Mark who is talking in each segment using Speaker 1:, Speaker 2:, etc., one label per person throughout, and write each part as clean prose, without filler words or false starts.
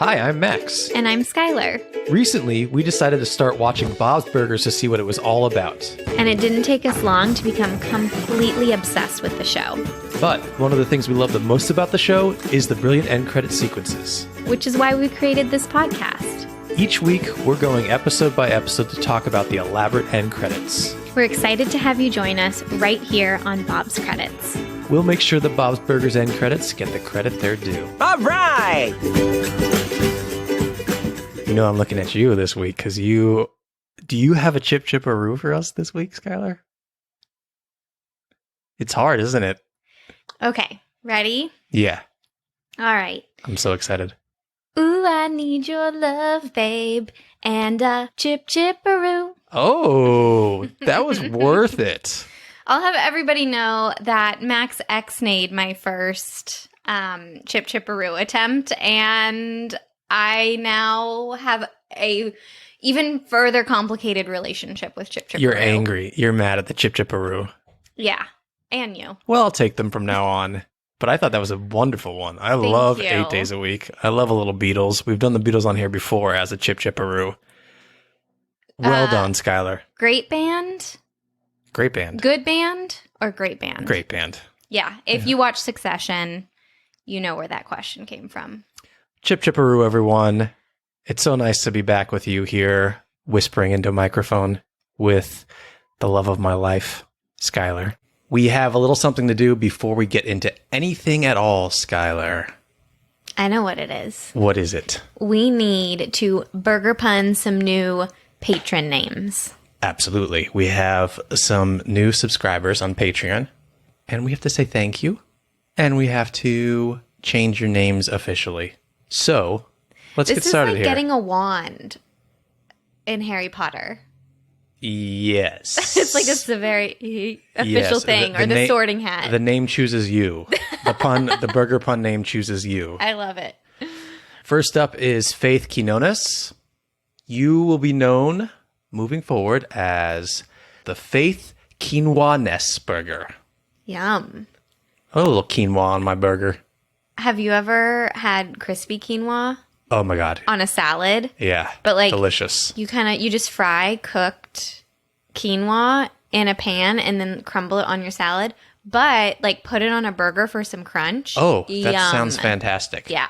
Speaker 1: Hi, I'm Max.
Speaker 2: And I'm Skylar.
Speaker 1: Recently, we decided to start watching Bob's Burgers to see what it was all about.
Speaker 2: And it didn't take us long to become completely obsessed with the show.
Speaker 1: But one of the things we love the most about the show is the brilliant end credit sequences.
Speaker 2: Which is why we created this podcast.
Speaker 1: Each week, we're going episode by episode to talk about the elaborate end credits.
Speaker 2: We're excited to have you join us right here on Bob's Credits.
Speaker 1: We'll make sure the Bob's Burgers end credits get the credit they're due.
Speaker 3: All right!
Speaker 1: You know I'm looking at you this week because do you have a chip chipperoo for us this week, Skylar? It's hard, isn't it?
Speaker 2: Okay, ready?
Speaker 1: Yeah.
Speaker 2: All right.
Speaker 1: I'm so excited.
Speaker 2: Ooh, I need your love, babe, and a chip chipperoo.
Speaker 1: Oh, that was worth it.
Speaker 2: I'll have everybody know that Max X-nayed my first chip chipperoo attempt, and I now have a even further complicated relationship with chip chipperoo.
Speaker 1: You're angry. You're mad at the chip chipperoo.
Speaker 2: Yeah, and you.
Speaker 1: Well, I'll take them from now on. But I thought that was a wonderful one. I love
Speaker 2: you.
Speaker 1: 8 days a week. I love a little Beatles. We've done the Beatles on here before as a chip chipperoo. Well done, Skylar.
Speaker 2: Great band?
Speaker 1: Great band.
Speaker 2: Good band or great band?
Speaker 1: Great band.
Speaker 2: Yeah. If you watch Succession, you know where that question came from.
Speaker 1: Chip chipperoo, everyone. It's so nice to be back with you here, whispering into a microphone with the love of my life, Skylar. We have a little something to do before we get into anything at all, Skylar.
Speaker 2: I know what it is.
Speaker 1: What is it?
Speaker 2: We need to burger pun some new patron names.
Speaker 1: Absolutely. We have some new subscribers on Patreon, and we have to say thank you, and we have to change your names officially. So, let's get started here.
Speaker 2: This is like getting a wand in Harry Potter.
Speaker 1: Yes.
Speaker 2: It's like it's a very official thing, or the sorting hat.
Speaker 1: The name chooses you. The burger pun name chooses you.
Speaker 2: I love it.
Speaker 1: First up is Faith Quinones. You will be known moving forward as the Faith Quinones Burger.
Speaker 2: Yum.
Speaker 1: Oh, a little quinoa on my burger.
Speaker 2: Have you ever had crispy quinoa?
Speaker 1: Oh my God.
Speaker 2: On a salad?
Speaker 1: Yeah.
Speaker 2: But like
Speaker 1: delicious.
Speaker 2: You just fry cooked quinoa in a pan and then crumble it on your salad, but like put it on a burger for some crunch.
Speaker 1: Oh, that
Speaker 2: Yum.
Speaker 1: sounds fantastic.
Speaker 2: Yeah.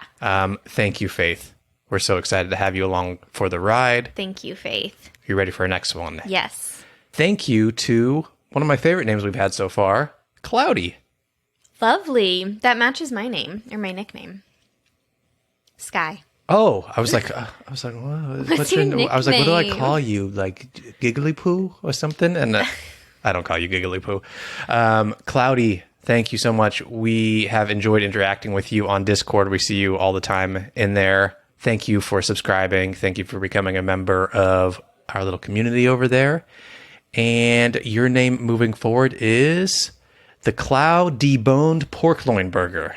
Speaker 1: Thank you, Faith. We're so excited to have you along for the ride.
Speaker 2: Thank you, Faith.
Speaker 1: You ready for our next one?
Speaker 2: Yes.
Speaker 1: Thank you to one of my favorite names we've had so far, Cloudy.
Speaker 2: Lovely. That matches my name or my nickname. Sky.
Speaker 1: Oh, I was like, what's your
Speaker 2: your
Speaker 1: I was like, what do I
Speaker 2: nickname?
Speaker 1: call you? Like Giggly Poo or something? And I don't call you Giggly Poo. Cloudy, thank you so much. We have enjoyed interacting with you on Discord. We see you all the time in there. Thank you for subscribing. Thank you for becoming a member of our little community over there. And your name moving forward is the Cloud Deboned Pork Loin Burger.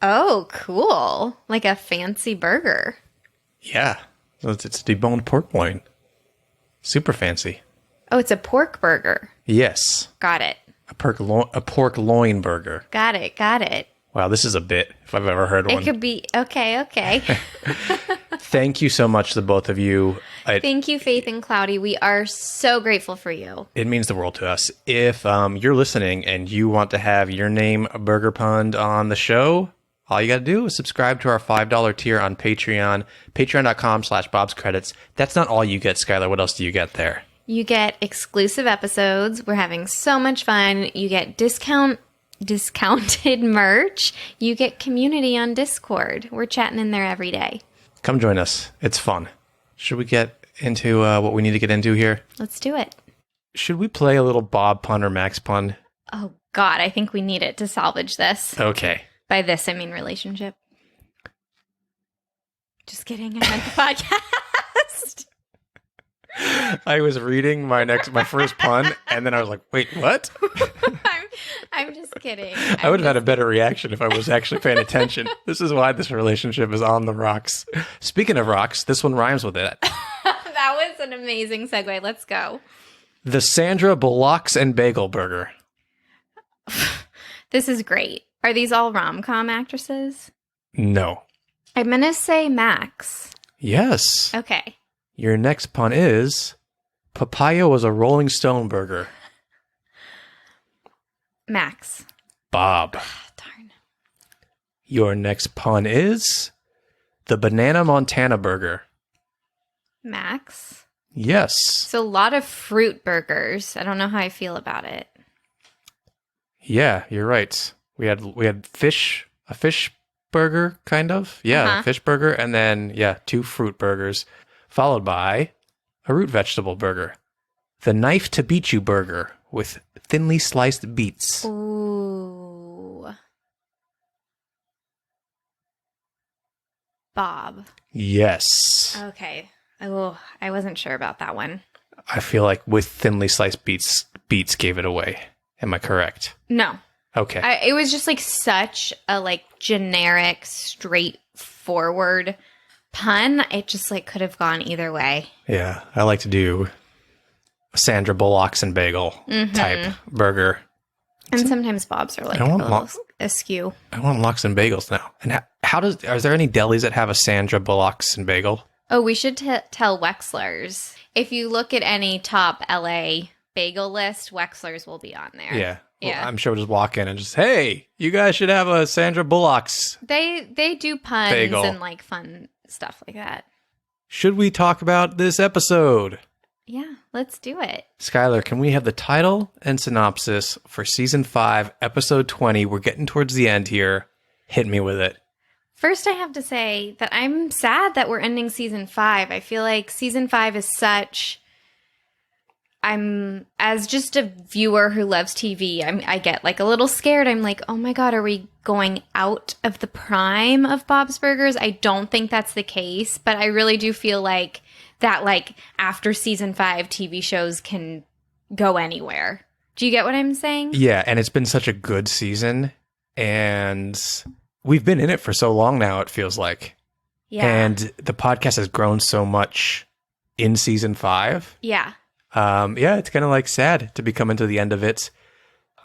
Speaker 2: Oh, cool. Like a fancy burger.
Speaker 1: Yeah. So it's a deboned pork loin. Super fancy.
Speaker 2: Oh, it's a pork burger.
Speaker 1: Yes.
Speaker 2: Got it.
Speaker 1: A pork loin burger.
Speaker 2: Got it.
Speaker 1: Wow, this is a bit, if I've ever heard one.
Speaker 2: It could be. Okay.
Speaker 1: Thank you so much to both of you.
Speaker 2: Thank you, Faith and Cloudy. We are so grateful for you.
Speaker 1: It means the world to us. If you're listening and you want to have your name burger punned on the show, all you got to do is subscribe to our $5 tier on Patreon, patreon.com/BobsCredits. That's not all you get, Skylar. What else do you get there?
Speaker 2: You get exclusive episodes. We're having so much fun. You get discounted merch. You get community on Discord. We're chatting in there every day.
Speaker 1: Come join us. It's fun. Should we get into what we need to get into here?
Speaker 2: Let's do it.
Speaker 1: Should we play a little Bob pun or Max pun?
Speaker 2: Oh, God. I think we need it to salvage this.
Speaker 1: Okay.
Speaker 2: By this, I mean relationship. Just kidding. I meant the podcast.
Speaker 1: I was reading my first pun, and then I was like, wait, what?
Speaker 2: I'm just kidding.
Speaker 1: I would have had a better reaction if I was actually paying attention. This is why this relationship is on the rocks. Speaking of rocks, this one rhymes with it.
Speaker 2: That was an amazing segue. Let's go.
Speaker 1: The Sandra Bullocks and Bagel Burger.
Speaker 2: This is great. Are these all rom-com actresses?
Speaker 1: No.
Speaker 2: I'm going to say Max.
Speaker 1: Yes.
Speaker 2: Okay.
Speaker 1: Your next pun is papaya was a Rolling Stone burger.
Speaker 2: Max.
Speaker 1: Bob.
Speaker 2: Darn.
Speaker 1: Your next pun is the Banana Montana burger.
Speaker 2: Max.
Speaker 1: Yes.
Speaker 2: So a lot of fruit burgers. I don't know how I feel about it.
Speaker 1: Yeah, you're right. We had a fish burger, kind of. Yeah, fish burger, and then 2 fruit burgers, followed by a root vegetable burger. The Knife to Beat You burger with thinly sliced beets.
Speaker 2: Ooh. Bob.
Speaker 1: Yes.
Speaker 2: Okay. Oh, I wasn't sure about that one.
Speaker 1: I feel like with thinly sliced beets gave it away. Am I correct?
Speaker 2: No.
Speaker 1: Okay.
Speaker 2: It was just like such a like generic, straightforward pun. It just like could have gone either way.
Speaker 1: Yeah, I like to do Sandra Bullock's and bagel type burger.
Speaker 2: And sometimes Bob's are like a little askew.
Speaker 1: I want lox and bagels now. And are there any delis that have a Sandra Bullock's and bagel?
Speaker 2: Oh, we should tell Wexler's. If you look at any top LA bagel list, Wexler's will be on there.
Speaker 1: Yeah. Well,
Speaker 2: Yeah.
Speaker 1: I'm sure we'll just walk in and just, hey, you guys should have a Sandra Bullock's.
Speaker 2: They do puns
Speaker 1: bagel.
Speaker 2: and like fun stuff like that.
Speaker 1: Should we talk about this episode?
Speaker 2: Yeah, let's do it.
Speaker 1: Skylar, can we have the title and synopsis for season 5, episode 20? We're getting towards the end here. Hit me with it.
Speaker 2: First, I have to say that I'm sad that we're ending season 5. I feel like season 5 is such... I'm, as just a viewer who loves TV, I get like a little scared. I'm like, oh my God, are we going out of the prime of Bob's Burgers? I don't think that's the case, but I really do feel like that, like, after season 5, TV shows can go anywhere. Do you get what I'm saying?
Speaker 1: Yeah, and it's been such a good season, and we've been in it for so long now, it feels like.
Speaker 2: Yeah.
Speaker 1: And the podcast has grown so much in season 5.
Speaker 2: Yeah.
Speaker 1: It's kind of like sad to be coming to the end of it.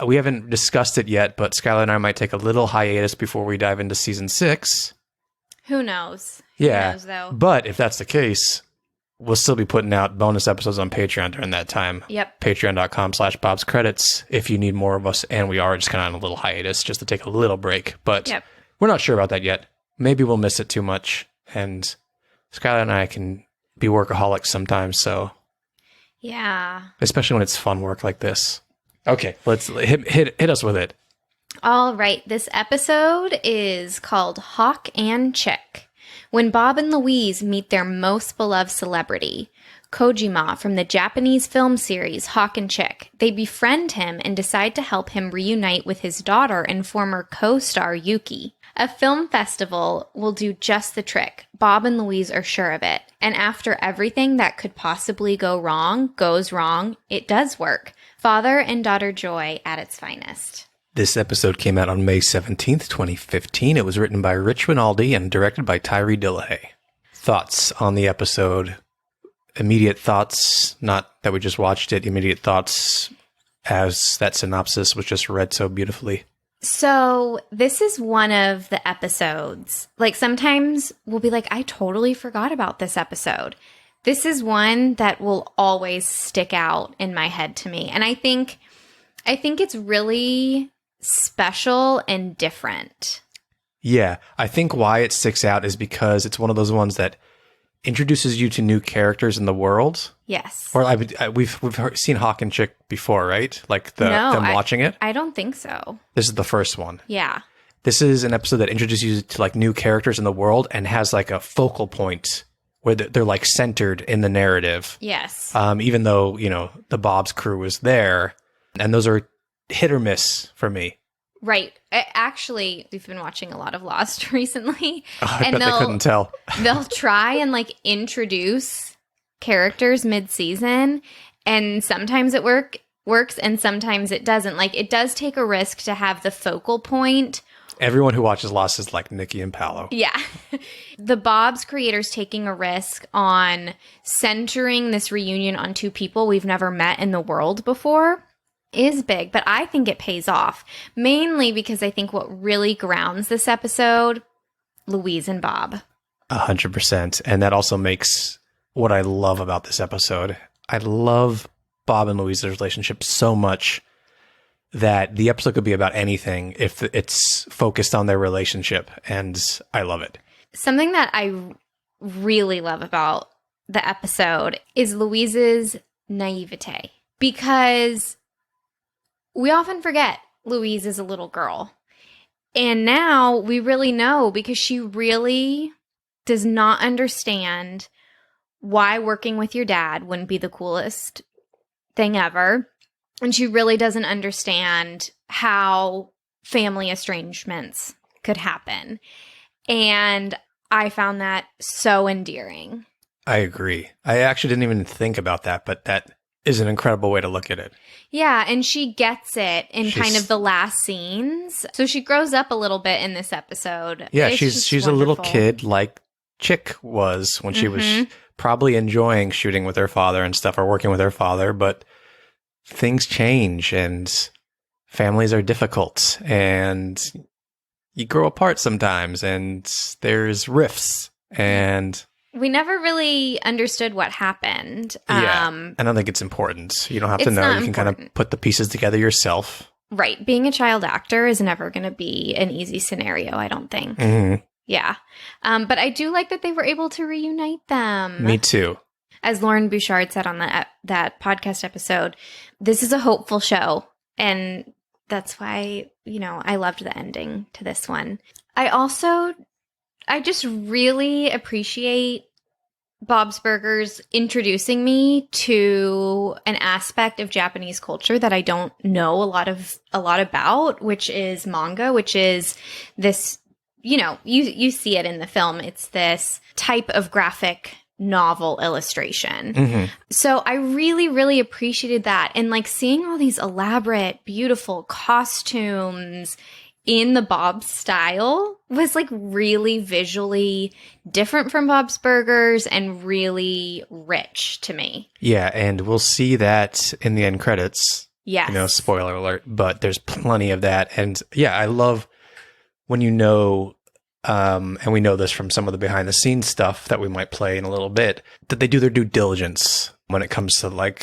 Speaker 1: We haven't discussed it yet, but Skylar and I might take a little hiatus before we dive into season 6.
Speaker 2: Who knows?
Speaker 1: Yeah.
Speaker 2: Who knows, though?
Speaker 1: But if that's the case, we'll still be putting out bonus episodes on Patreon during that time.
Speaker 2: Yep.
Speaker 1: Patreon.com/Bob's Credits if you need more of us. And we are just kind of on a little hiatus just to take a little break. But we're not sure about that yet. Maybe we'll miss it too much. And Skylar and I can be workaholics sometimes, so...
Speaker 2: Yeah.
Speaker 1: Especially when it's fun work like this. Okay, let's hit us with it.
Speaker 2: All right. This episode is called Hawk and Chick. When Bob and Louise meet their most beloved celebrity, Kojima from the Japanese film series Hawk and Chick, they befriend him and decide to help him reunite with his daughter and former co-star Yuki. A film festival will do just the trick. Bob and Louise are sure of it. And after everything that could possibly go wrong goes wrong, it does work. Father and daughter joy at its finest.
Speaker 1: This episode came out on May 17th, 2015. It was written by Rich Rinaldi and directed by Tyree Dillehay. Thoughts on the episode? Immediate thoughts, not that we just watched it, immediate thoughts as that synopsis was just read so beautifully.
Speaker 2: So this is one of the episodes. Like sometimes we'll be like, I totally forgot about this episode. This is one that will always stick out in my head to me. And I think it's really special and different.
Speaker 1: Yeah, I think why it sticks out is because it's one of those ones that introduces you to new characters in the world.
Speaker 2: Yes.
Speaker 1: Or we've seen Hawk and Chick before, right? Like them watching it.
Speaker 2: I don't think so.
Speaker 1: This is the first one.
Speaker 2: Yeah.
Speaker 1: This is an episode that introduces you to like new characters in the world and has like a focal point where they're like centered in the narrative.
Speaker 2: Yes.
Speaker 1: Even though, the Bob's crew was there, and those are hit or miss for me.
Speaker 2: Right. Actually, we've been watching a lot of Lost recently.
Speaker 1: I bet they couldn't tell.
Speaker 2: They'll try and like introduce characters mid-season, and sometimes it works and sometimes it doesn't. Like it does take a risk to have the focal point.
Speaker 1: Everyone who watches Lost is like Nikki and Paolo.
Speaker 2: Yeah. The Bob's creators taking a risk on centering this reunion on two people we've never met in the world before is big, but I think it pays off. Mainly because I think what really grounds this episode Louise and Bob.
Speaker 1: 100%. And that also makes what I love about this episode. I love Bob and Louise's relationship so much that the episode could be about anything if it's focused on their relationship. And I love it.
Speaker 2: Something that I really love about the episode is Louise's naivete, because we often forget Louise is a little girl. And now we really know, because she really does not understand why working with your dad wouldn't be the coolest thing ever. And she really doesn't understand how family estrangements could happen. And I found that so endearing.
Speaker 1: I agree. I actually didn't even think about that, but that is an incredible way to look at it.
Speaker 2: Yeah, and she gets it in kind of the last scenes. So she grows up a little bit in this episode.
Speaker 1: Yeah, she's a little kid like Chick was when she was probably enjoying shooting with her father and stuff, or working with her father, but things change and families are difficult and you grow apart sometimes and there's rifts, and
Speaker 2: we never really understood what happened.
Speaker 1: Yeah, I don't think it's important. You don't have to know. You can kind of put the pieces together yourself.
Speaker 2: Right. Being a child actor is never going to be an easy scenario, I don't think.
Speaker 1: Mm-hmm.
Speaker 2: Yeah. But I do like that they were able to reunite them.
Speaker 1: Me too.
Speaker 2: As Lauren Bouchard said on that podcast episode, this is a hopeful show. And that's why, I loved the ending to this one. I just really appreciate Bob's Burgers introducing me to an aspect of Japanese culture that I don't know a lot about, which is manga, which is this, you see it in the film. It's this type of graphic novel illustration. Mm-hmm. So I really, really appreciated that. And seeing all these elaborate, beautiful costumes in the Bob's style was really visually different from Bob's Burgers and really rich to me.
Speaker 1: Yeah, and we'll see that in the end credits.
Speaker 2: Yes.
Speaker 1: Spoiler alert, but there's plenty of that. And yeah, I love when and we know this from some of the behind the scenes stuff that we might play in a little bit, that they do their due diligence when it comes to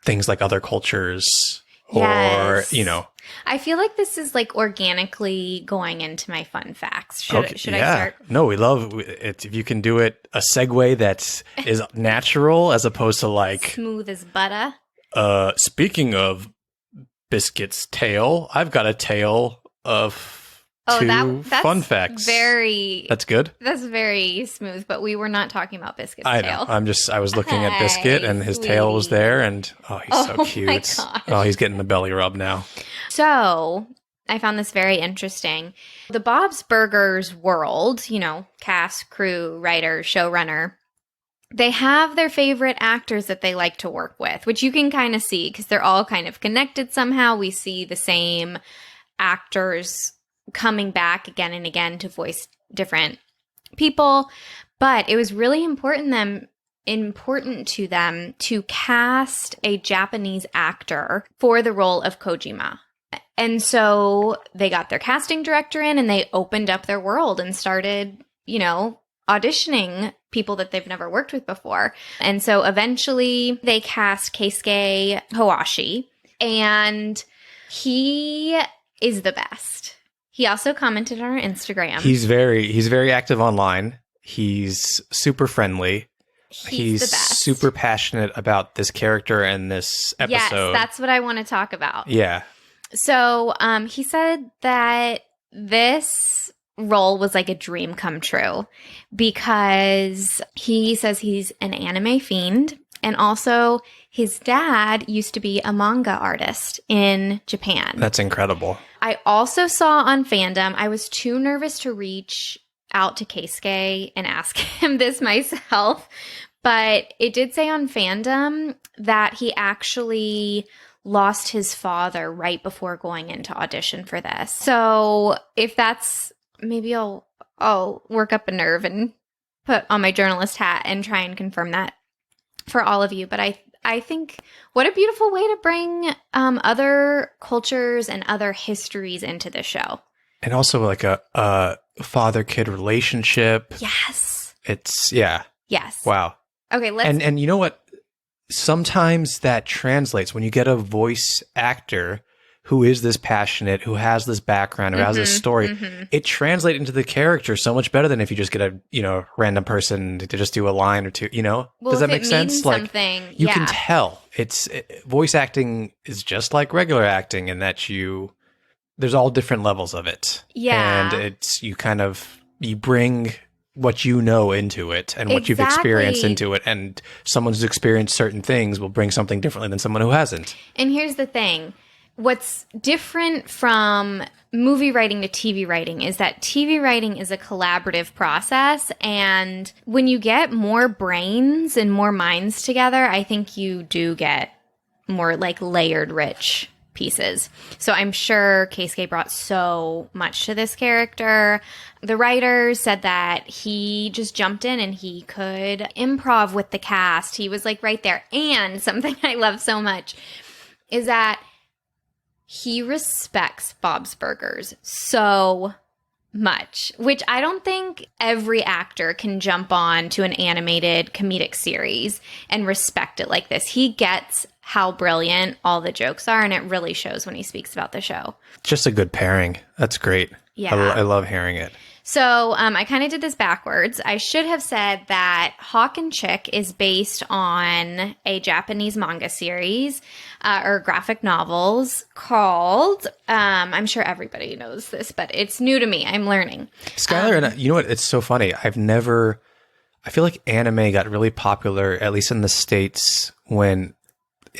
Speaker 1: things like other cultures.
Speaker 2: Yes.
Speaker 1: Or,
Speaker 2: I feel like this is organically going into my fun facts. Should I start?
Speaker 1: No, we love it. If you can do it, a segue that is natural as opposed to
Speaker 2: smooth as butter.
Speaker 1: Speaking of Biscuit's tale, I've got a tale of two fun facts.
Speaker 2: That's
Speaker 1: good.
Speaker 2: That's very smooth, but we were not talking about Biscuit's
Speaker 1: tail.
Speaker 2: I
Speaker 1: was looking at Biscuit and his tail was there, and he's so cute.
Speaker 2: My gosh.
Speaker 1: Oh, he's getting the belly rub now.
Speaker 2: So I found this very interesting. The Bob's Burgers world, cast, crew, writer, showrunner, they have their favorite actors that they like to work with, which you can kind of see because they're all kind of connected somehow. We see the same actors coming back again and again to voice different people, but it was really important to them to cast a Japanese actor for the role of Kojima. And so they got their casting director in and they opened up their world and started, auditioning people that they've never worked with before. And so eventually they cast Keisuke Hawashi, and he is the best. He also commented on our Instagram.
Speaker 1: He's very active online. He's super friendly.
Speaker 2: He's the best.
Speaker 1: Super passionate about this character and this episode.
Speaker 2: Yes, that's what I want to talk about.
Speaker 1: Yeah.
Speaker 2: So he said that this role was like a dream come true because he says he's an anime fiend, and also his dad used to be a manga artist in Japan.
Speaker 1: That's incredible.
Speaker 2: I also saw on Fandom, I was too nervous to reach out to Keisuke and ask him this myself, but it did say on Fandom that he actually lost his father right before going into audition for this. So if that's, maybe I'll work up a nerve and put on my journalist hat and try and confirm that for all of you. But I think what a beautiful way to bring other cultures and other histories into the show.
Speaker 1: And also father-kid relationship.
Speaker 2: Yes.
Speaker 1: It's, yeah.
Speaker 2: Yes.
Speaker 1: Wow.
Speaker 2: Okay, let's...
Speaker 1: And you know what? Sometimes that translates when you get a voice actor who is this passionate, who has this background, who has this story. It translates into the character so much better than if you just get a, random person to just do a line or two,
Speaker 2: Well,
Speaker 1: Does that
Speaker 2: if
Speaker 1: make
Speaker 2: it
Speaker 1: sense?
Speaker 2: means
Speaker 1: Like
Speaker 2: something,
Speaker 1: you
Speaker 2: yeah.
Speaker 1: can tell voice acting is just like regular acting in that there's all different levels of it.
Speaker 2: Yeah.
Speaker 1: And you bring what you know into it and what you've experienced
Speaker 2: Exactly.
Speaker 1: into it. And someone who's experienced certain things will bring something differently than someone who hasn't.
Speaker 2: And here's the thing. What's different from movie writing to TV writing is that TV writing is a collaborative process. And when you get more brains and more minds together, I think you do get more like layered, rich pieces. So I'm sure Keisuke brought so much to this character. The writers said that he just jumped in and he could improv with the cast. He was like right there. And something I love so much is that he respects Bob's Burgers so much, which I don't think every actor can jump on to an animated comedic series and respect it like this. He gets how brilliant all the jokes are, and it really shows when he speaks about the show.
Speaker 1: Just a good pairing. That's great.
Speaker 2: Yeah.
Speaker 1: I love hearing it.
Speaker 2: So I kind of did this backwards. I should have said that Hawk and Chick is based on a Japanese manga series or graphic novels called, I'm sure everybody knows this, but it's new to me. I'm learning.
Speaker 1: Skylar, and you know what? It's so funny. I feel like anime got really popular, at least in the States, in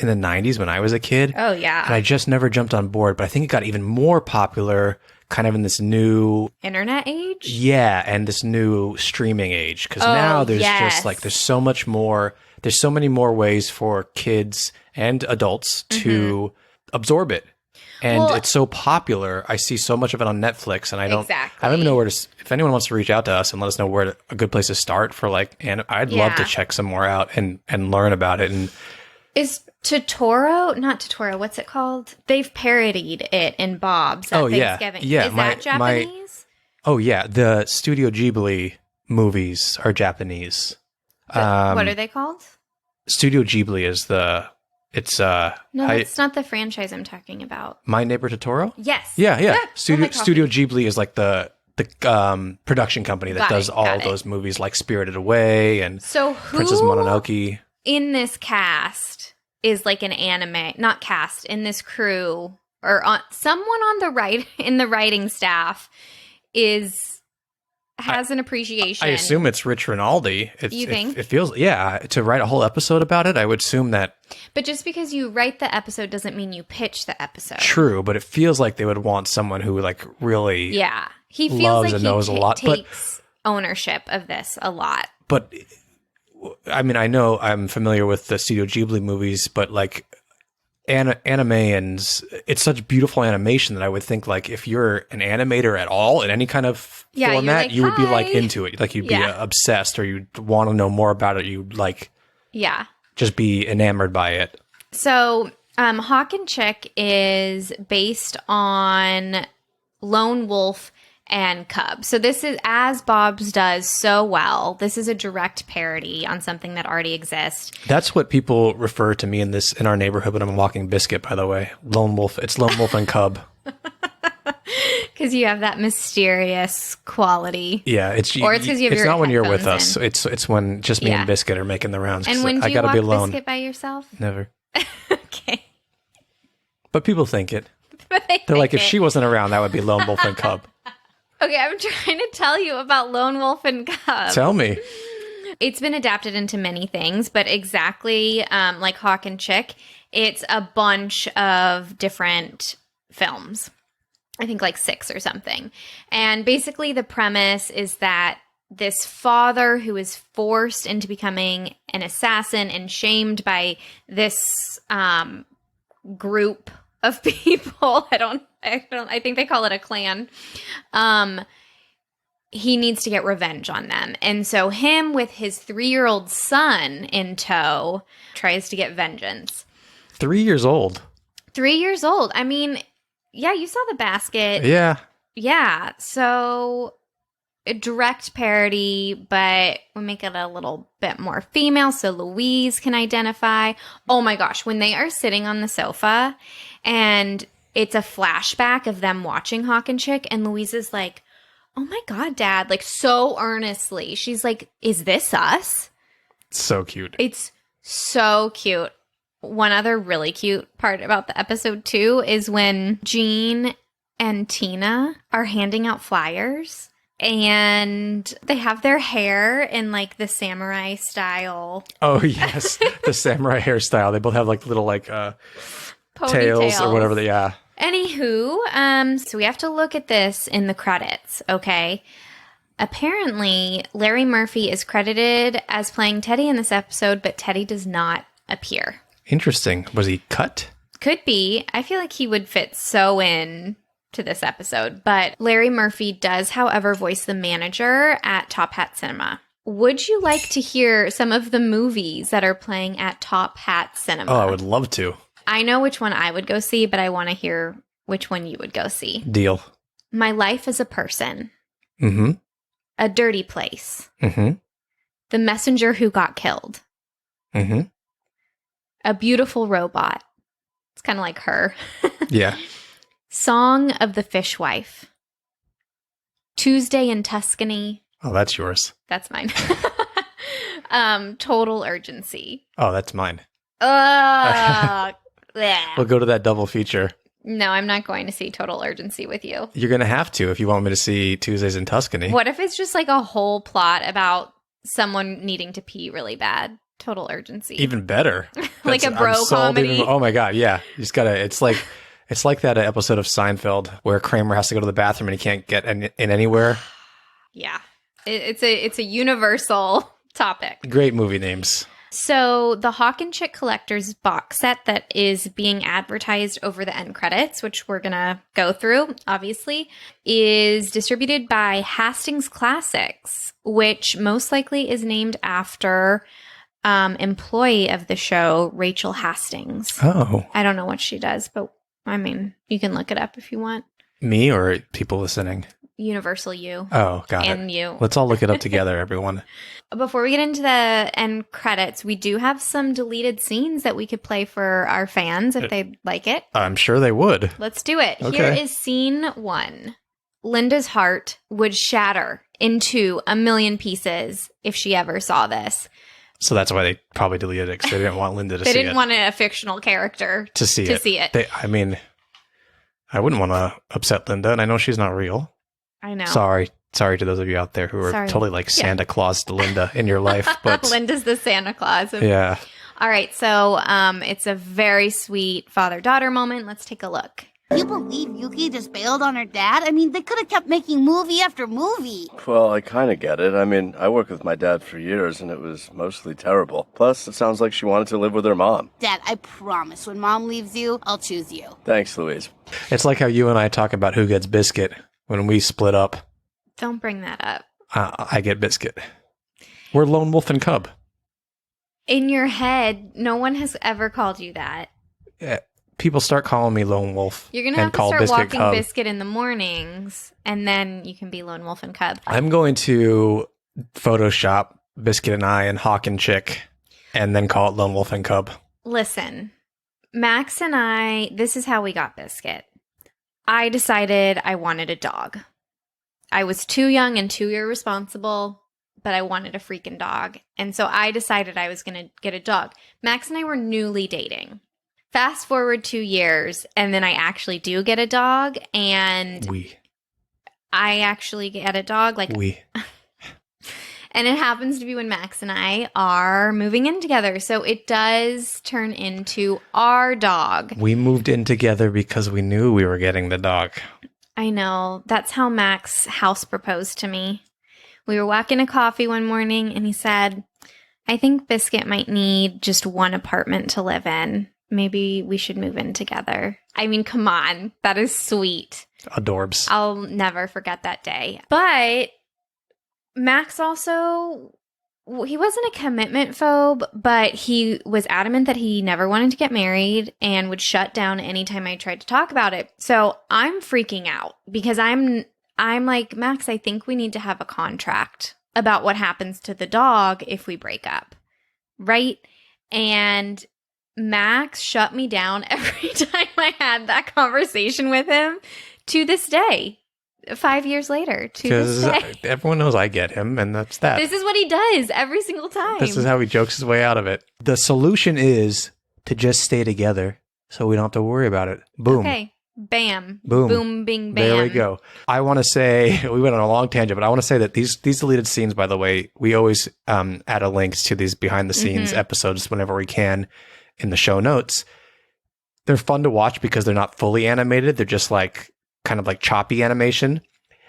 Speaker 1: the 90s when I was a kid.
Speaker 2: Oh, yeah.
Speaker 1: And I just never jumped on board, but I think it got even more popular kind of in this new
Speaker 2: internet age?
Speaker 1: Yeah, and this new streaming age. Because now there's just like, there's so many more ways for kids and adults to absorb it. And it's so popular. I see so much of it on Netflix, and I don't even know if anyone wants to reach out to us and let us know where a good place to start for I'd love to check some more out and learn about it. And
Speaker 2: is not Totoro, what's it called? They've parodied it in Bob's at Thanksgiving.
Speaker 1: Yeah.
Speaker 2: Is that Japanese?
Speaker 1: The Studio Ghibli movies are Japanese.
Speaker 2: What are they called?
Speaker 1: Studio Ghibli is no,
Speaker 2: that's not the franchise I'm talking about.
Speaker 1: My Neighbor Totoro?
Speaker 2: Yes.
Speaker 1: Yeah. Studio Ghibli is like the production company that does all those movies like Spirited Away and Princess Mononoke.
Speaker 2: In this cast is like an anime, not cast, in this crew or someone on in the writing staff has an appreciation.
Speaker 1: I assume it's Rich Rinaldi.
Speaker 2: You think?
Speaker 1: It feels, to write a whole episode about it, I would assume that.
Speaker 2: But just because you write the episode doesn't mean you pitch the episode.
Speaker 1: True, but it feels like they would want someone who really
Speaker 2: he feels
Speaker 1: loves
Speaker 2: like
Speaker 1: and knows a lot.
Speaker 2: Takes ownership of this a lot.
Speaker 1: But I mean, I know I'm familiar with the Studio Ghibli movies, but like anime, and it's such beautiful animation that I would think like if you're an animator at all in any kind of format, you would be like into it. Like you'd be obsessed, or you'd want to know more about it. You'd just be enamored by it.
Speaker 2: So Hawk and Chick is based on Lone Wolf and Cub. So this is, as Bob's does so well, this is a direct parody on something that already exists.
Speaker 1: That's what people refer to me in our neighborhood when I'm walking Biscuit, by the way. Lone Wolf. It's Lone Wolf and Cub.
Speaker 2: Because you have that mysterious quality.
Speaker 1: Yeah, it's
Speaker 2: because you have
Speaker 1: it's
Speaker 2: your
Speaker 1: not when you're with
Speaker 2: headphones
Speaker 1: us. It's when just me and Biscuit are making the rounds.
Speaker 2: And when do you walk
Speaker 1: be alone.
Speaker 2: Biscuit by yourself?
Speaker 1: Never.
Speaker 2: Okay.
Speaker 1: But people think it. They're like, if she wasn't around, that would be Lone Wolf and Cub.
Speaker 2: Okay, I'm trying to tell you about Lone Wolf and Cub.
Speaker 1: Tell me.
Speaker 2: It's been adapted into many things, but exactly like Hawk and Chick, it's a bunch of different films. I think like 6 or something. And basically the premise is that this father who is forced into becoming an assassin and shamed by this group of people. I think they call it a clan. He needs to get revenge on them. And so him with his 3-year-old son in tow tries to get vengeance.
Speaker 1: 3 years old.
Speaker 2: 3 years old. I mean, yeah, you saw the basket.
Speaker 1: Yeah.
Speaker 2: Yeah. So a direct parody, but we make it a little bit more female so Louise can identify. Oh my gosh, when they are sitting on the sofa and it's a flashback of them watching Hawk and Chick, and Louise is like, oh my God, Dad, like so earnestly. She's like, is this us?
Speaker 1: So cute.
Speaker 2: It's so cute. One other really cute part about the episode too is when Jean and Tina are handing out flyers and they have their hair in like the samurai style.
Speaker 1: Oh, yes. The samurai hairstyle. They both have like little like tails or whatever they, yeah.
Speaker 2: Anywho, so we have to look at this in the credits, okay? Apparently, Larry Murphy is credited as playing Teddy in this episode, but Teddy does not appear.
Speaker 1: Interesting. Was he cut?
Speaker 2: Could be. I feel like he would fit so in to this episode. But Larry Murphy does, however, voice the manager at Top Hat Cinema. Would you like to hear some of the movies that are playing at Top Hat Cinema?
Speaker 1: Oh, I would love to.
Speaker 2: I know which one I would go see, but I want to hear which one you would go see.
Speaker 1: Deal.
Speaker 2: My Life as a Person.
Speaker 1: Mm-hmm.
Speaker 2: A Dirty Place.
Speaker 1: Mm-hmm.
Speaker 2: The Messenger Who Got Killed.
Speaker 1: Mm-hmm.
Speaker 2: A Beautiful Robot. It's kind of like Her.
Speaker 1: Yeah.
Speaker 2: Song of the Fishwife. Tuesday in Tuscany.
Speaker 1: Oh, that's yours.
Speaker 2: That's mine. Total Urgency.
Speaker 1: Oh, that's mine.
Speaker 2: Bleh.
Speaker 1: We'll go to that double feature.
Speaker 2: No, I'm not going to see Total Urgency with you.
Speaker 1: You're going to have to if you want me to see Tuesdays in Tuscany.
Speaker 2: What if it's just like a whole plot about someone needing to pee really bad? Total Urgency.
Speaker 1: Even better.
Speaker 2: Like a bro comedy.
Speaker 1: Oh my God. Yeah. You just gotta, it's like that episode of Seinfeld where Kramer has to go to the bathroom and he can't get in anywhere.
Speaker 2: Yeah. It's a universal topic.
Speaker 1: Great movie names.
Speaker 2: So the Hawk and Chick Collector's box set that is being advertised over the end credits, which we're going to go through, obviously, is distributed by Hastings Classics, which most likely is named after employee of the show, Rachel Hastings.
Speaker 1: Oh.
Speaker 2: I don't know what she does, but I mean, you can look it up if you want.
Speaker 1: Me or people listening?
Speaker 2: Universal You.
Speaker 1: Oh, got it.
Speaker 2: And you.
Speaker 1: Let's all look it up together, everyone.
Speaker 2: Before we get into the end credits, we do have some deleted scenes that we could play for our fans if they'd like it.
Speaker 1: I'm sure they would.
Speaker 2: Let's do it.
Speaker 1: Okay.
Speaker 2: Here is scene 1. Linda's heart would shatter into a million pieces if she ever saw this.
Speaker 1: So that's why they probably deleted it, because they didn't want Linda to see it.
Speaker 2: They didn't want a fictional character
Speaker 1: to see it. I mean, I wouldn't want to upset Linda, and I know she's not real.
Speaker 2: I know.
Speaker 1: Sorry to those of you out there who are totally like Santa Claus to Linda in your life. But
Speaker 2: Linda's the Santa Claus.
Speaker 1: Yeah.
Speaker 2: All right, so it's a very sweet father-daughter moment. Let's take a look.
Speaker 3: You believe Yuki just bailed on her dad? I mean, they could have kept making movie after movie.
Speaker 4: Well, I kind of get it. I mean, I worked with my dad for years, and it was mostly terrible. Plus, it sounds like she wanted to live with her mom.
Speaker 3: Dad, I promise, when Mom leaves you, I'll choose you.
Speaker 4: Thanks, Louise.
Speaker 1: It's like how you and I talk about who gets biscuit when we split up.
Speaker 2: Don't bring that up.
Speaker 1: I get biscuit. We're lone wolf and cub.
Speaker 2: In your head, no one has ever called you that.
Speaker 1: Yeah. People start calling me lone wolf.
Speaker 2: You're going to have to start walking Biscuit in the mornings, and then you can be lone wolf and cub.
Speaker 1: I'm going to Photoshop Biscuit and I and Hawk and Chick, and then call it lone wolf and cub.
Speaker 2: Listen, Max and I, this is how we got Biscuit. I decided I wanted a dog. I was too young and too irresponsible, but I wanted a freaking dog. And so I decided I was going to get a dog. Max and I were newly dating. Fast forward 2 years, and then I actually do get a dog, and I actually get a dog. And it happens to be when Max and I are moving in together. So it does turn into our dog.
Speaker 1: We moved in together because we knew we were getting the dog.
Speaker 2: I know. That's how Max house proposed to me. We were walking to coffee one morning, and he said, I think Biscuit might need just one apartment to live in. Maybe we should move in together. I mean, come on. That is sweet.
Speaker 1: Adorbs.
Speaker 2: I'll never forget that day. But Max also, he wasn't a commitment phobe, but he was adamant that he never wanted to get married and would shut down anytime I tried to talk about it. So I'm freaking out because I'm I'm like, Max, I think we need to have a contract about what happens to the dog if we break up. Right? And Max shut me down every time I had that conversation with him to this day. 5 years later, to this day.
Speaker 1: Everyone knows I get him, and that's that.
Speaker 2: This is what he does every single time.
Speaker 1: This is how he jokes his way out of it. The solution is to just stay together so we don't have to worry about it. Boom.
Speaker 2: Okay. Bam.
Speaker 1: Boom.
Speaker 2: Boom, bing, bam.
Speaker 1: There we go. I want to say, we went on a long tangent, but I want to say that these deleted scenes, by the way, we always add a links to these behind the scenes episodes whenever we can in the show notes. They're fun to watch because they're not fully animated. They're just like kind of like choppy animation.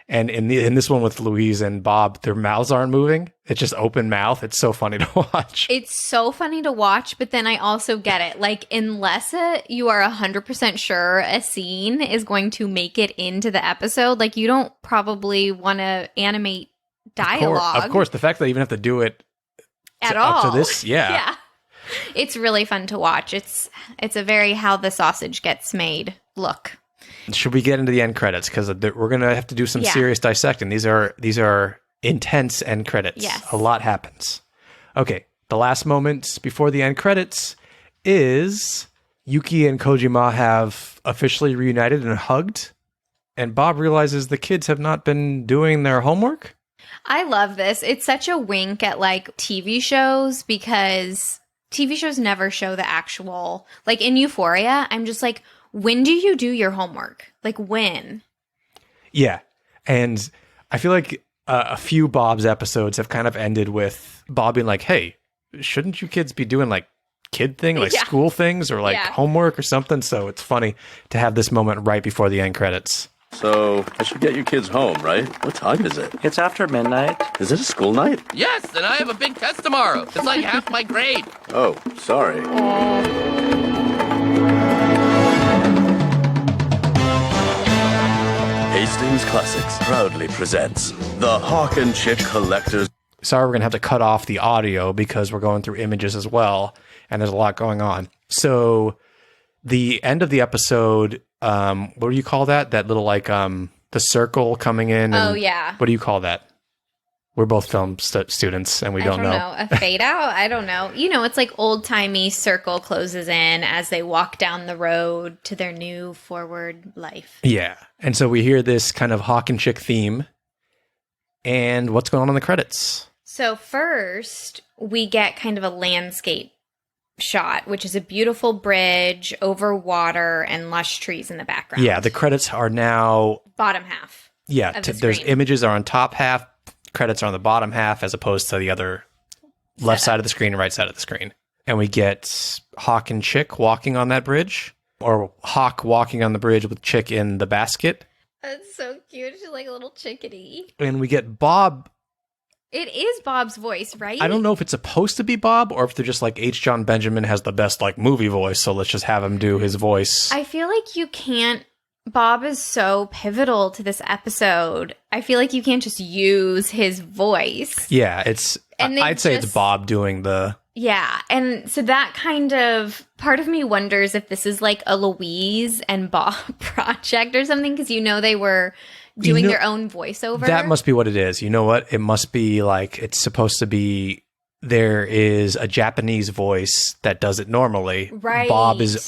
Speaker 1: And in this one with Louise and Bob, their mouths aren't moving. It's just open mouth. It's so funny to watch.
Speaker 2: It's so funny to watch, but then I also get it. Like, unless you are 100% sure a scene is going to make it into the episode, like, you don't probably want to animate dialogue.
Speaker 1: Of course, the fact that they even have to do it
Speaker 2: at all.
Speaker 1: Up to this, yeah.
Speaker 2: It's really fun to watch. It's a very how the sausage gets made look.
Speaker 1: Should we get into the end credits? Because we're going to have to do some serious dissecting. These are intense end credits.
Speaker 2: Yes.
Speaker 1: A lot happens. Okay, the last moments before the end credits is Yuki and Kojima have officially reunited and hugged, and Bob realizes the kids have not been doing their homework.
Speaker 2: I love this. It's such a wink at, like, TV shows, because TV shows never show the actual, like, in Euphoria, I'm just like, when do you do your homework? Like, when? Yeah.
Speaker 1: And I feel like a few Bob's episodes have kind of ended with Bob being like, hey, shouldn't you kids be doing like kid thing, like school things or like homework or something? So it's funny to have this moment right before the end credits.
Speaker 4: So, I should get you kids home, right? What time is it?
Speaker 5: It's after midnight.
Speaker 4: Is it a school night?
Speaker 6: Yes, and I have a big test tomorrow. It's like half my grade.
Speaker 4: Oh, sorry. Hastings Classics proudly presents the Hawk and Chick Collectors.
Speaker 1: Sorry, we're going to have to cut off the audio because we're going through images as well, and there's a lot going on. So, the end of the episode, what do you call that? That little, like, the circle coming in?
Speaker 2: Oh, yeah.
Speaker 1: What do you call that? We're both film students, and we don't know.
Speaker 2: A fade out? I don't know. You know, it's like old-timey circle closes in as they walk down the road to their new forward life.
Speaker 1: Yeah. And so we hear this kind of Hawk and Chick theme. And what's going on in the credits?
Speaker 2: So first, we get kind of a landscape shot, which is a beautiful bridge over water and lush trees in the background.
Speaker 1: Yeah, the credits are now...
Speaker 2: bottom half.
Speaker 1: Yeah, there's images are on top half, credits are on the bottom half, as opposed to the other left side of the screen and right side of the screen. And we get Hawk and Chick walking on that bridge, or Hawk walking on the bridge with Chick in the basket.
Speaker 2: That's so cute. She's like a little chickadee.
Speaker 1: And we get Bob.
Speaker 2: It is Bob's voice, right?
Speaker 1: I don't know if it's supposed to be Bob or if they're just like H. John Benjamin has the best like movie voice, so let's just have him do his voice.
Speaker 2: I feel like you can't. Bob is so pivotal to this episode. I feel like you can't just use his voice.
Speaker 1: Yeah, it's. I'd say it's Bob doing the.
Speaker 2: Yeah, and so that kind of part of me wonders if this is like a Louise and Bob project or something, because they were doing their own voiceover.
Speaker 1: That must be what it is. You know what? It must be like it's supposed to be. There is a Japanese voice that does it normally.
Speaker 2: Right.
Speaker 1: Bob is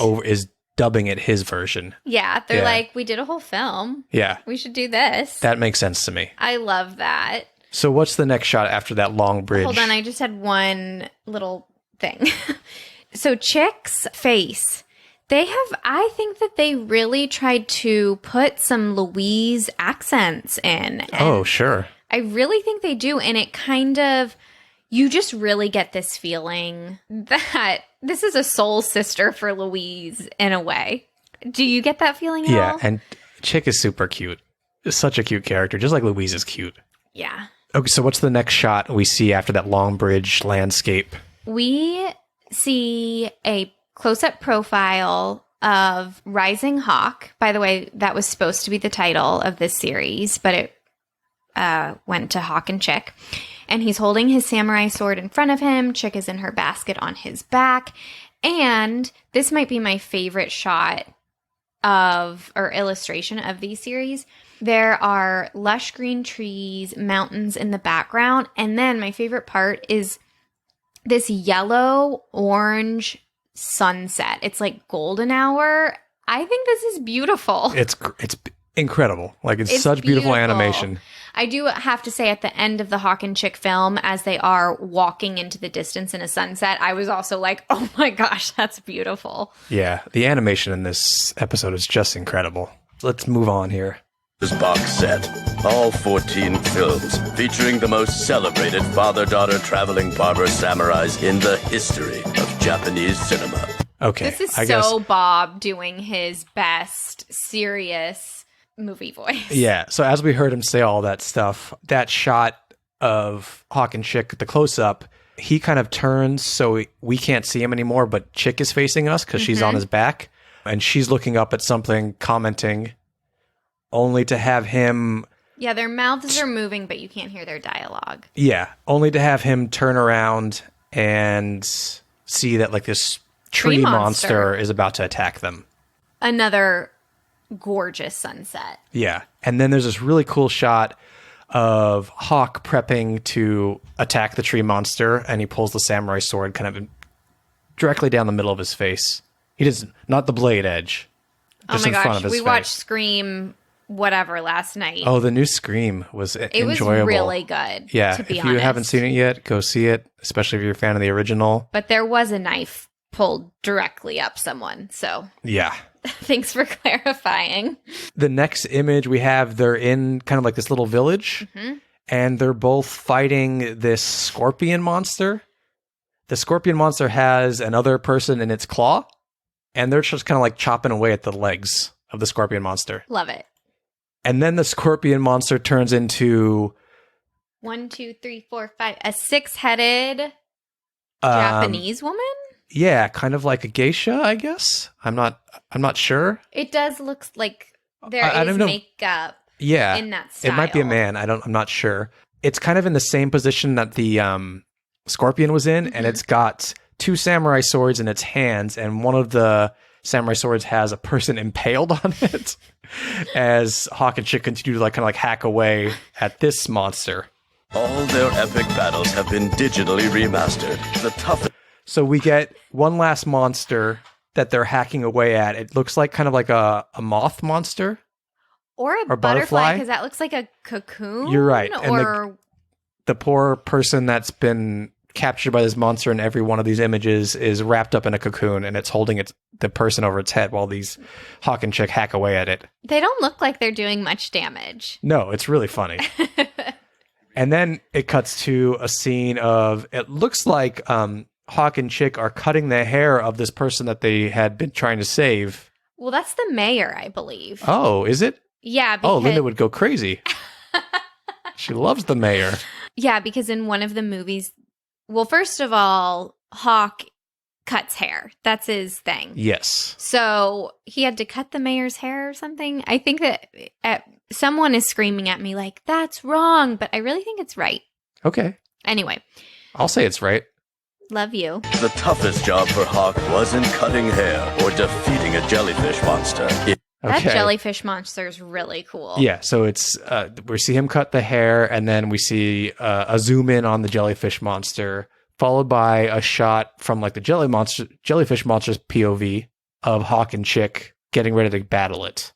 Speaker 1: dubbing it his version.
Speaker 2: Yeah, they're like, we did a whole film.
Speaker 1: Yeah.
Speaker 2: We should do this.
Speaker 1: That makes sense to me.
Speaker 2: I love that.
Speaker 1: So what's the next shot after that long bridge?
Speaker 2: Hold on, I just had one little thing. So Chick's face. I think that they really tried to put some Louise accents in.
Speaker 1: Oh, sure.
Speaker 2: I really think they do. And it kind of, you just really get this feeling that this is a soul sister for Louise in a way. Do you get that feeling at all?
Speaker 1: Yeah, and Chick is super cute. Such a cute character, just like Louise is cute.
Speaker 2: Yeah.
Speaker 1: Okay, so what's the next shot we see after that long bridge landscape?
Speaker 2: We see a close-up profile of Rising Hawk. By the way, that was supposed to be the title of this series, but it went to Hawk and Chick. And he's holding his samurai sword in front of him. Chick is in her basket on his back. And this might be my favorite shot or illustration of these series, there are lush green trees, mountains in the background. And then my favorite part is this yellow-orange sunset. It's like golden hour. I think this is beautiful.
Speaker 1: It's incredible. Like, it's such beautiful animation.
Speaker 2: I do have to say, at the end of the Hawk and Chick film, as they are walking into the distance in a sunset, I was also like, oh my gosh, that's beautiful.
Speaker 1: Yeah, the animation in this episode is just incredible. Let's move on here.
Speaker 4: This box set, all 14 films, featuring the most celebrated father-daughter traveling barber samurais in the history of Japanese cinema.
Speaker 1: Okay.
Speaker 2: This is
Speaker 1: I guess,
Speaker 2: Bob doing his best serious movie voice.
Speaker 1: Yeah. So as we heard him say all that stuff, that shot of Hawk and Chick, the close-up, he kind of turns so we can't see him anymore, but Chick is facing us because she's on his back, and she's looking up at something, commenting, only to have him...
Speaker 2: Yeah, their mouths are moving, but you can't hear their dialogue.
Speaker 1: Yeah, only to have him turn around and see that, like, this tree monster is about to attack them.
Speaker 2: Another gorgeous sunset.
Speaker 1: Yeah. And then there's this really cool shot of Hawk prepping to attack the tree monster, and he pulls the samurai sword kind of directly down the middle of his face. He does not the blade edge. Just
Speaker 2: Oh my
Speaker 1: in front
Speaker 2: gosh,
Speaker 1: of his
Speaker 2: we
Speaker 1: face.
Speaker 2: watched Scream whatever last night.
Speaker 1: Oh, the new Scream was
Speaker 2: it was
Speaker 1: enjoyable.
Speaker 2: really good.
Speaker 1: Yeah,
Speaker 2: to be
Speaker 1: if
Speaker 2: honest.
Speaker 1: you haven't seen it yet, go see it, especially if you're a fan of the original.
Speaker 2: But there was a knife pulled directly up someone, so
Speaker 1: Yeah.
Speaker 2: thanks for clarifying.
Speaker 1: The next image we have, they're in kind of like this little village, and they're both fighting this scorpion monster. The scorpion monster has another person in its claw, and they're just kind of like chopping away at the legs of the scorpion monster.
Speaker 2: Love it.
Speaker 1: And then the scorpion monster turns into
Speaker 2: 1, 2, 3, 4, 5. A 6-headed Japanese woman?
Speaker 1: Yeah, kind of like a geisha, I guess. I'm not sure.
Speaker 2: It does look like there
Speaker 1: I
Speaker 2: is
Speaker 1: don't know.
Speaker 2: makeup
Speaker 1: Yeah.
Speaker 2: in that style.
Speaker 1: It might be a man. I'm not sure. It's kind of in the same position that the scorpion was in, and it's got 2 samurai swords in its hands, and one of the samurai swords has a person impaled on it. As Hawk and Chick continue to kind of hack away at this monster.
Speaker 4: All their epic battles have been digitally remastered. The toughest.
Speaker 1: So we get one last monster that they're hacking away at. It looks like kind of like a moth monster.
Speaker 2: Or a
Speaker 1: Or
Speaker 2: butterfly,
Speaker 1: butterfly?
Speaker 2: because that looks like a cocoon.
Speaker 1: You're right. And
Speaker 2: Or
Speaker 1: the poor person that's been captured by this monster in every one of these images is wrapped up in a cocoon, and it's holding the person over its head while these Hawk and Chick hack away at it.
Speaker 2: they don't look like they're doing much damage.
Speaker 1: No, it's really funny. And then it cuts to a scene of, it looks like Hawk and Chick are cutting the hair of this person that they had been trying to save.
Speaker 2: Well, that's the mayor, I believe.
Speaker 1: Oh, is it?
Speaker 2: Yeah. Because,
Speaker 1: Oh, Linda would go crazy. She loves the mayor.
Speaker 2: Yeah, because in one of the movies, well, first of all, Hawk cuts hair. That's his thing.
Speaker 1: Yes.
Speaker 2: So he had to cut the mayor's hair or something. I think that someone is screaming at me like, that's wrong, but I really think it's right.
Speaker 1: Okay.
Speaker 2: Anyway,
Speaker 1: I'll say it's right.
Speaker 2: love you.
Speaker 4: The toughest job for Hawk wasn't cutting hair or defeating a jellyfish monster.
Speaker 2: That
Speaker 1: Okay.
Speaker 2: jellyfish monster is really cool.
Speaker 1: Yeah, so it's we see him cut the hair, and then we see a zoom in on the jellyfish monster, followed by a shot from the jellyfish monster's POV of Hawk and Chick getting ready to battle it.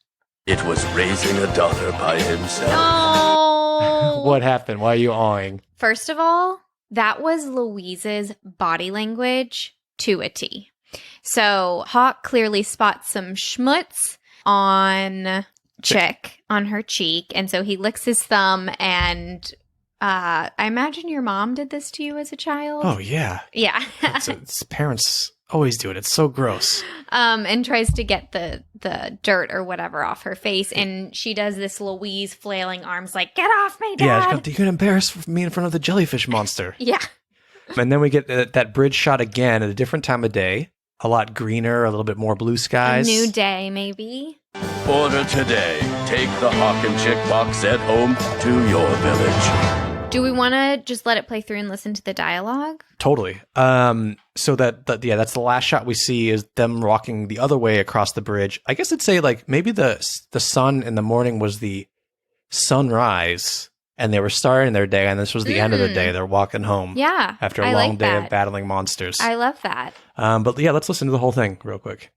Speaker 4: It was raising a daughter by himself.
Speaker 2: Oh.
Speaker 1: What happened? Why are you awing?
Speaker 2: First of all, that was Louise's body language to a T. So Hawk clearly spots some schmutz on Chick, on her cheek, and so he licks his thumb, and I imagine your mom did this to you as a child.
Speaker 1: Oh yeah,
Speaker 2: Yeah.
Speaker 1: it's parents always do it. It's so gross.
Speaker 2: And tries to get the dirt or whatever off her face, and she does this Louise flailing arms like, get off me, Dad!
Speaker 1: Yeah, you can embarrass me in front of the jellyfish monster.
Speaker 2: Yeah.
Speaker 1: And then we get that bridge shot again at a different time of day. A lot greener, a little bit more blue
Speaker 2: A
Speaker 1: skies.
Speaker 2: new day, maybe.
Speaker 4: Order today. Take the Hawk and Chick box set home to your village.
Speaker 2: Do we want to just let it play through and listen to the dialogue?
Speaker 1: Totally. So that's the last shot we see is them walking the other way across the bridge. I guess I'd say like maybe the sun in the morning was the sunrise, and they were starting their day, and this was the end of the day. They're walking home.
Speaker 2: Yeah.
Speaker 1: After a
Speaker 2: I
Speaker 1: long
Speaker 2: like
Speaker 1: day
Speaker 2: that.
Speaker 1: of battling monsters.
Speaker 2: I love that.
Speaker 1: But yeah, let's listen to the whole thing real quick.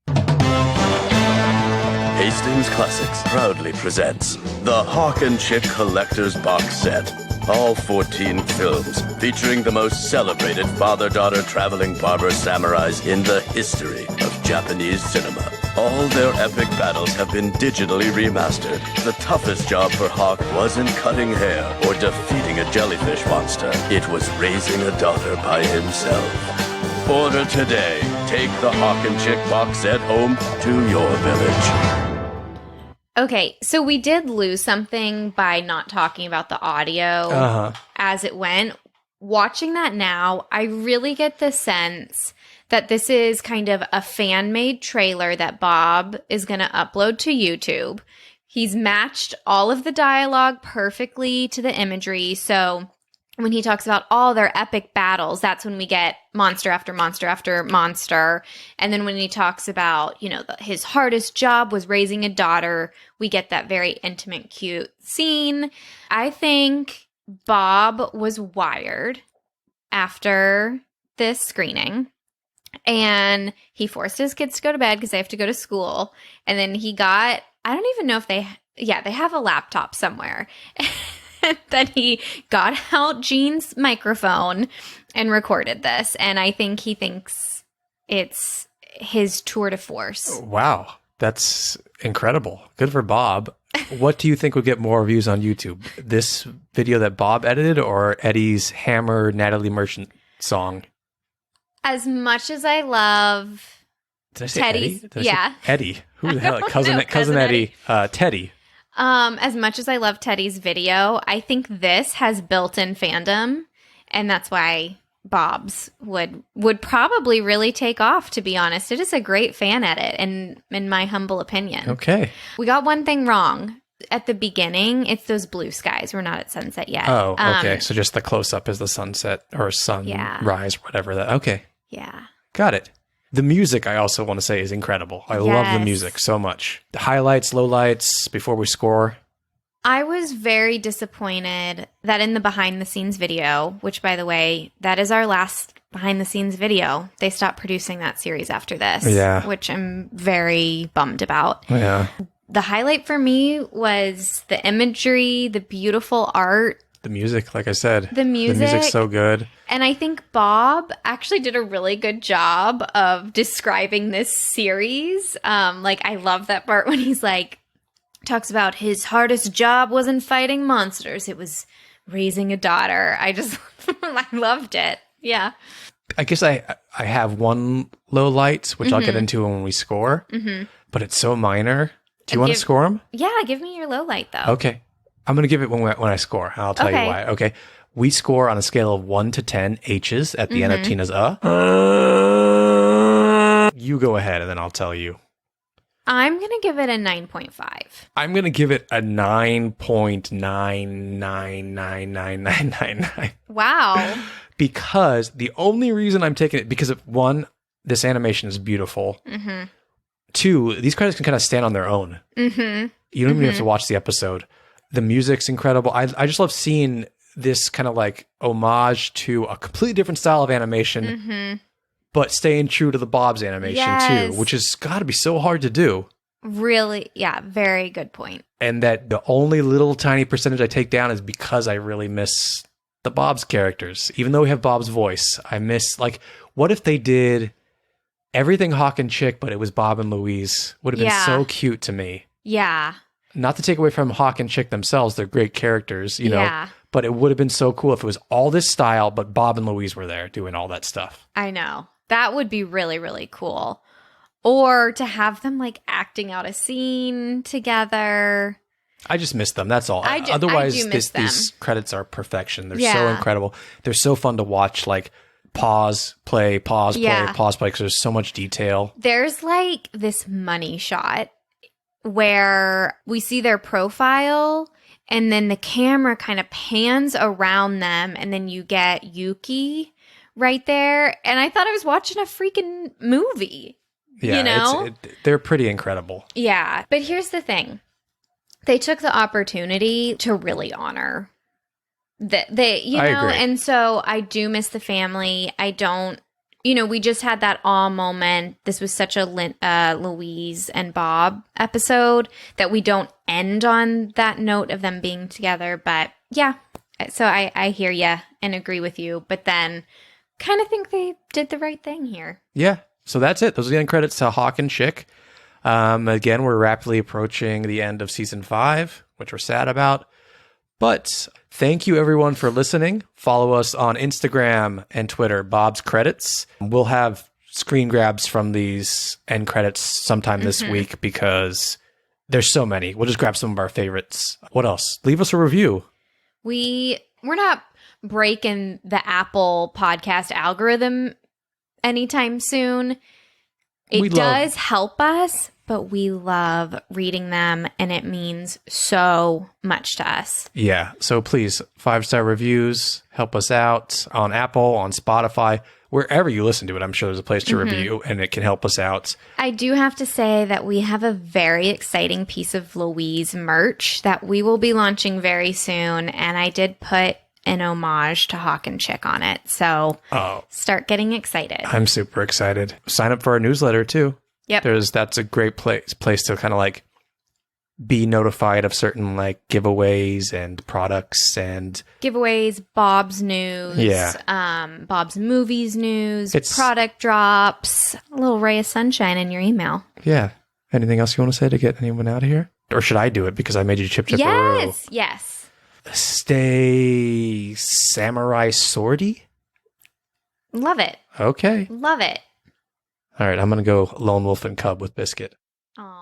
Speaker 4: Hastings Classics proudly presents the Hawk and Chick Collector's Box Set. All 14 films featuring the most celebrated father-daughter traveling barber samurais in the history of Japanese cinema. All their epic battles have been digitally remastered. The toughest job for Hawk wasn't cutting hair or defeating a jellyfish monster. It was raising a daughter by himself. Order today. Take the Hawk and Chick box set home to your village.
Speaker 2: Okay, so we did lose something by not talking about the audio as it went. Watching that now, I really get the sense that this is kind of a fan-made trailer that Bob is going to upload to YouTube. He's matched all of the dialogue perfectly to the imagery, so when he talks about all their epic battles, that's when we get monster after monster after monster. And then when he talks about, his hardest job was raising a daughter, we get that very intimate, cute scene. I think Bob was wired after this screening, and he forced his kids to go to bed because they have to go to school. And then I don't even know if they have a laptop somewhere. Then he got out Gene's microphone and recorded this. And I think he thinks it's his tour de force.
Speaker 1: Wow. That's incredible. Good for Bob. What do you think would get more views on YouTube? This video that Bob edited or Eddie's Hammer Natalie Merchant song?
Speaker 2: As much as I love
Speaker 1: Did I say
Speaker 2: Teddy's,
Speaker 1: Eddie? Did I say
Speaker 2: yeah.
Speaker 1: Eddie. Who the hell?
Speaker 2: know.
Speaker 1: Cousin Eddie. Teddy.
Speaker 2: As much as I love Teddy's video, I think this has built-in fandom, and that's why Bob's would probably really take off, to be honest. It is a great fan edit, in my humble opinion.
Speaker 1: Okay.
Speaker 2: We got one thing wrong. At the beginning, it's those blue skies. We're not at sunset yet.
Speaker 1: Oh, okay. So just the close-up is the sunset or sunrise, whatever that. Okay.
Speaker 2: Yeah.
Speaker 1: Got it. The music, I also want to say, is incredible. I love the music so much. The highlights, lowlights, before we score.
Speaker 2: I was very disappointed that in the behind-the-scenes video, which, by the way, that is our last behind-the-scenes video. They stopped producing that series after this, which I'm very bummed about.
Speaker 1: Yeah.
Speaker 2: The highlight for me was the imagery, the beautiful art.
Speaker 1: The music, like I said.
Speaker 2: The music's
Speaker 1: so good.
Speaker 2: And I think Bob actually did a really good job of describing this series. I love that part when he's talks about his hardest job wasn't fighting monsters. It was raising a daughter. I loved it. Yeah.
Speaker 1: I guess I have one low light, which I'll get into when we score, but it's so minor. Do you want to score them?
Speaker 2: Yeah, give me your low light, though.
Speaker 1: Okay. I'm going to give it when I score. I'll tell you why. Okay. We score on a scale of 1 to 10 H's at the end of Tina's You go ahead, and then I'll tell you.
Speaker 2: I'm going to give it a 9.5.
Speaker 1: I'm going to give it a 9.999999.
Speaker 2: Wow.
Speaker 1: Because the only reason I'm taking it, because of one, this animation is beautiful. Mm-hmm. Two, these credits can kind of stand on their own. Mm-hmm. You don't even have to watch the episode. The music's incredible. I just love seeing this kind of homage to a completely different style of animation, but staying true to the Bob's animation too, which has got to be so hard to do.
Speaker 2: Really, yeah, very good point.
Speaker 1: And that the only little tiny percentage I take down is because I really miss the Bob's characters. Even though we have Bob's voice, I miss, what if they did everything Hawk and Chick, but it was Bob and Louise? Would have been so cute to me.
Speaker 2: Yeah.
Speaker 1: Not to take away from Hawk and Chick themselves, they're great characters, know, but it would have been so cool if it was all this style, but Bob and Louise were there doing all that stuff.
Speaker 2: I know. That would be really, really cool. Or to have them acting out a scene together.
Speaker 1: I just miss them. That's all. Otherwise, these credits are perfection. They're so incredible. They're so fun to watch. Pause, play, pause, play, pause, play, because there's so much detail.
Speaker 2: There's this money shot where we see their profile and then the camera kind of pans around them, and then you get Yuki right there. And I thought I was watching a freaking movie.
Speaker 1: Yeah,
Speaker 2: you know?
Speaker 1: they're pretty incredible.
Speaker 2: Yeah. But here's the thing. They took the opportunity to really honor I
Speaker 1: agree.
Speaker 2: and so I do miss the family. I don't, we just had that awe moment. This was such a Louise and Bob episode that we don't end on that note of them being together. But yeah, so I hear you and agree with you, but then kind of think they did the right thing here.
Speaker 1: Yeah. So that's it. Those are the end credits to Hawk and Chick. Again, we're rapidly approaching the end of season 5, which we're sad about. But thank you, everyone, for listening. Follow us on Instagram and Twitter, Bob's Credits. We'll have screen grabs from these end credits sometime this week because there's so many. We'll just grab some of our favorites. What else? Leave us a review.
Speaker 2: We're not breaking the Apple podcast algorithm anytime soon. It does help us, but we love reading them, and it means so much to us.
Speaker 1: Yeah. So please, 5-star reviews, help us out on Apple, on Spotify, wherever you listen to it. I'm sure there's a place to review, and it can help us out.
Speaker 2: I do have to say that we have a very exciting piece of Louise merch that we will be launching very soon, and I did put an homage to Hawk and Chick on it. So start getting excited.
Speaker 1: I'm super excited. Sign up for our newsletter too.
Speaker 2: Yep.
Speaker 1: That's a great place to kind of like be notified of certain like giveaways and products and
Speaker 2: giveaways, Bob's news, Bob's movies news, product drops, a little ray of sunshine in your email.
Speaker 1: Yeah. Anything else you want to say to get anyone out of here? Or should I do it because I made you chip?
Speaker 2: Yes.
Speaker 1: Stay samurai swordy.
Speaker 2: Love it.
Speaker 1: Okay.
Speaker 2: Love it.
Speaker 1: All right. I'm going to go lone wolf and cub with Biscuit.
Speaker 2: Aw.